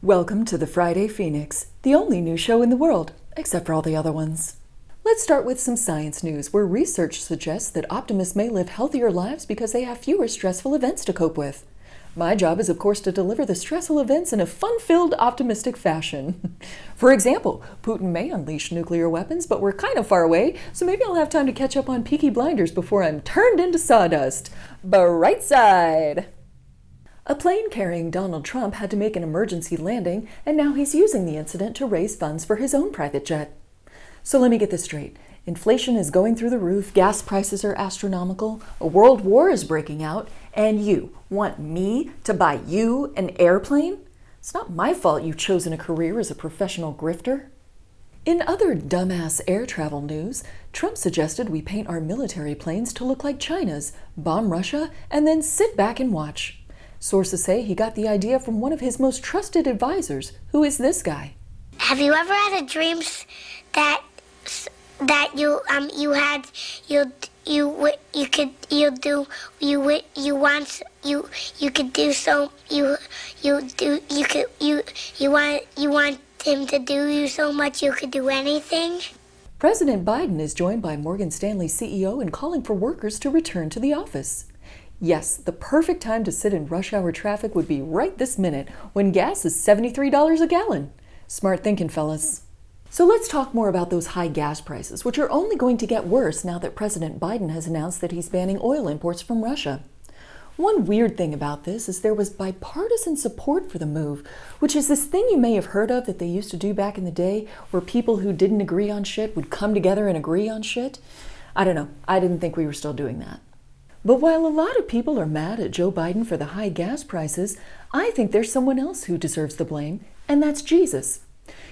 Welcome to the Friday Phoenix, the only news show in the world, except for all the other ones. Let's start with some science news, where research suggests that optimists may live healthier lives because they have fewer stressful events to cope with. My job is, of course, to deliver the stressful events in a fun-filled, optimistic fashion. For example, Putin may unleash nuclear weapons, but we're kind of far away, so maybe I'll have time to catch up on Peaky Blinders before I'm turned into sawdust. Bright side! A plane carrying Donald Trump had to make an emergency landing, and now he's using the incident to raise funds for his own private jet. So let me get this straight. Inflation is going through the roof, gas prices are astronomical, a world war is breaking out, and you want me to buy you an airplane? It's not my fault you've chosen a career as a professional grifter. In other dumbass air travel news, Trump suggested we paint our military planes to look like China's, bomb Russia, and then sit back and watch. Sources say he got the idea from one of his most trusted advisors. Who is this guy? Have you ever had a dream that you want him to do you so much you could do anything? President Biden is joined by Morgan Stanley CEO in calling for workers to return to the office. Yes, the perfect time to sit in rush hour traffic would be right this minute when gas is $73 a gallon. Smart thinking, fellas. So let's talk more about those high gas prices, which are only going to get worse now that President Biden has announced that he's banning oil imports from Russia. One weird thing about this is there was bipartisan support for the move, which is this thing you may have heard of that they used to do back in the day where people who didn't agree on shit would come together and agree on shit. I don't know. I didn't think we were still doing that. But while a lot of people are mad at Joe Biden for the high gas prices, I think there's someone else who deserves the blame, and that's Jesus.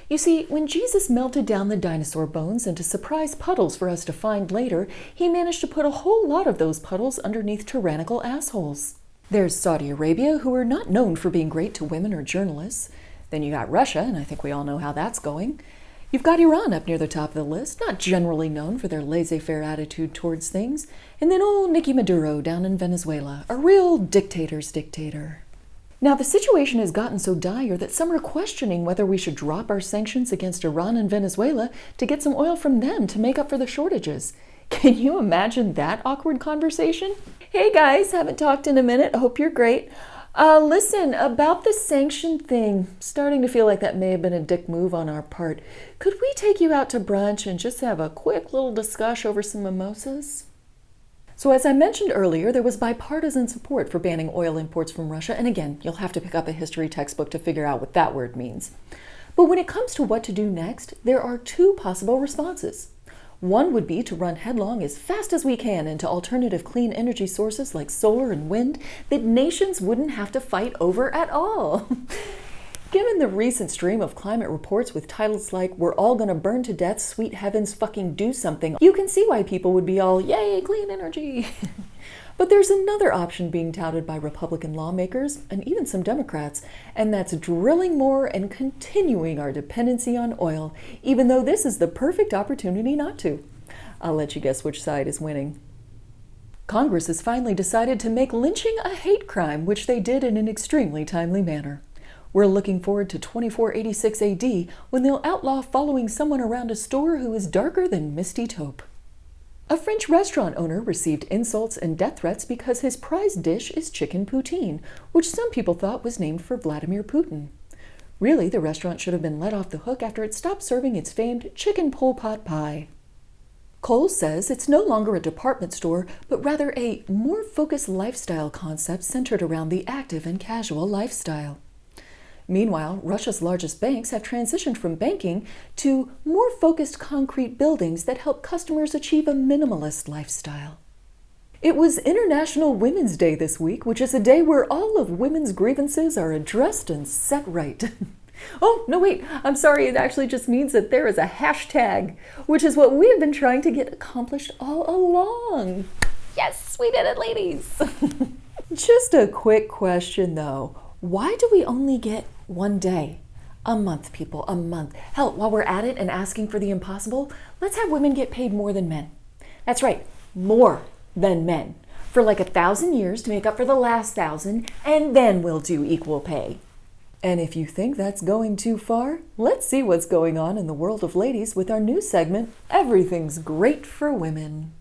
You see, when Jesus melted down the dinosaur bones into surprise puddles for us to find later, he managed to put a whole lot of those puddles underneath tyrannical assholes. There's Saudi Arabia, who are not known for being great to women or journalists. Then you got Russia, and I think we all know how that's going. You've got Iran up near the top of the list, not generally known for their laissez-faire attitude towards things. And then old Nicky Maduro down in Venezuela, a real dictator's dictator. Now, the situation has gotten so dire that some are questioning whether we should drop our sanctions against Iran and Venezuela to get some oil from them to make up for the shortages. Can you imagine that awkward conversation? Hey guys, haven't talked in a minute. Hope you're great. Listen, about the sanction thing, starting to feel like that may have been a dick move on our part. Could we take you out to brunch and just have a quick little discussion over some mimosas? So as I mentioned earlier, there was bipartisan support for banning oil imports from Russia, and again, you'll have to pick up a history textbook to figure out what that word means. But when it comes to what to do next, there are two possible responses. One would be to run headlong as fast as we can into alternative clean energy sources like solar and wind that nations wouldn't have to fight over at all. Given the recent stream of climate reports with titles like "We're all gonna burn to death, sweet heavens fucking do something," you can see why people would be all, yay, clean energy. But there's another option being touted by Republican lawmakers and even some Democrats, and that's drilling more and continuing our dependency on oil, even though this is the perfect opportunity not to. I'll let you guess which side is winning. Congress has finally decided to make lynching a hate crime, which they did in an extremely timely manner. We're looking forward to 2486 AD when they'll outlaw following someone around a store who is darker than misty taupe. A French restaurant owner received insults and death threats because his prized dish is chicken poutine, which some people thought was named for Vladimir Putin. Really, the restaurant should have been let off the hook after it stopped serving its famed chicken Pol Pot pie. Kohl's says it's no longer a department store, but rather a more focused lifestyle concept centered around the active and casual lifestyle. Meanwhile, Russia's largest banks have transitioned from banking to more focused concrete buildings that help customers achieve a minimalist lifestyle. It was International Women's Day this week, which is a day where all of women's grievances are addressed and set right. Oh, no, wait, I'm sorry, it actually just means that there is a hashtag, which is what we have been trying to get accomplished all along. Yes, we did it, ladies. Just a quick question, though. Why do we only get one day? A month, people, a month. Hell, while we're at it and asking for the impossible, let's have women get paid more than men. That's right, more than men. For like 1,000 years to make up for the last 1,000, and then we'll do equal pay. And if you think that's going too far, let's see what's going on in the world of ladies with our new segment, Everything's Great for Women.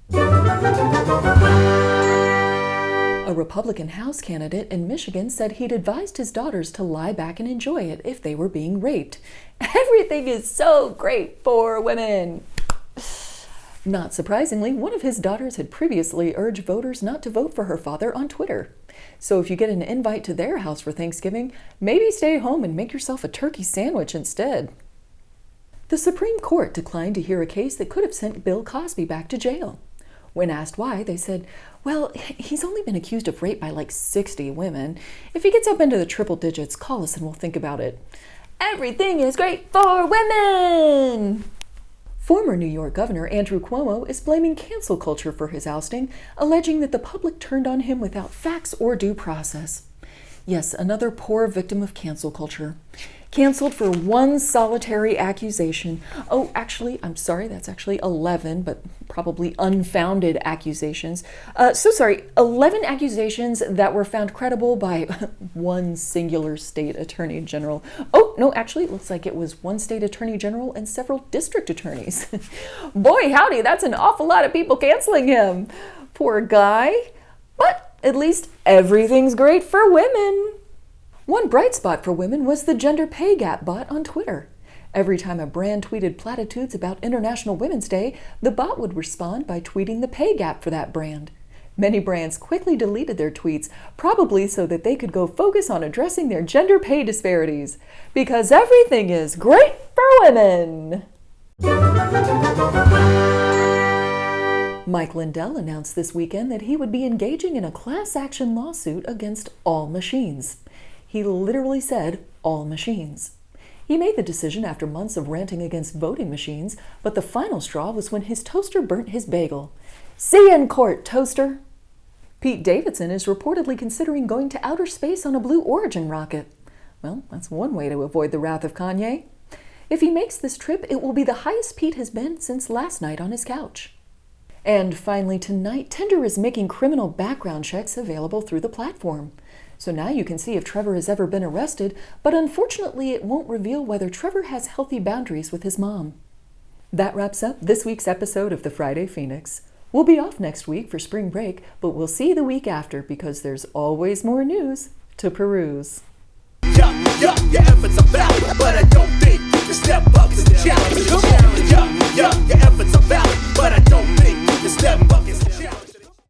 A Republican House candidate in Michigan said he'd advised his daughters to lie back and enjoy it if they were being raped. Everything is so great for women. Not surprisingly, one of his daughters had previously urged voters not to vote for her father on Twitter. So if you get an invite to their house for Thanksgiving, maybe stay home and make yourself a turkey sandwich instead. The Supreme Court declined to hear a case that could have sent Bill Cosby back to jail. When asked why, they said, well, he's only been accused of rape by like 60 women. If he gets up into the triple digits, call us and we'll think about it. Everything is great for women! Former New York Governor Andrew Cuomo is blaming cancel culture for his ousting, alleging that the public turned on him without facts or due process. Yes, another poor victim of cancel culture. Canceled for one solitary accusation. Oh, actually, I'm sorry, that's actually 11, but probably unfounded accusations. 11 accusations that were found credible by one singular state attorney general. Oh, no, actually, it looks like it was one state attorney general and several district attorneys. Boy, howdy, that's an awful lot of people canceling him. Poor guy. But at least everything's great for women. One bright spot for women was the gender pay gap bot on Twitter. Every time a brand tweeted platitudes about International Women's Day, the bot would respond by tweeting the pay gap for that brand. Many brands quickly deleted their tweets, probably so that they could go focus on addressing their gender pay disparities. Because everything is great for women! Mike Lindell announced this weekend that he would be engaging in a class action lawsuit against all machines. He literally said, all machines. He made the decision after months of ranting against voting machines, but the final straw was when his toaster burnt his bagel. See you in court, toaster! Pete Davidson is reportedly considering going to outer space on a Blue Origin rocket. Well, that's one way to avoid the wrath of Kanye. If he makes this trip, it will be the highest Pete has been since last night on his couch. And finally tonight, Tinder is making criminal background checks available through the platform. So now you can see if Trevor has ever been arrested, but unfortunately it won't reveal whether Trevor has healthy boundaries with his mom. That wraps up this week's episode of the Friday Phoenix. We'll be off next week for spring break, but we'll see you the week after because there's always more news to peruse. Your efforts are valid, but I don't think you can step up to the challenge. Your efforts are valid, but I don't think you can step up to the challenge.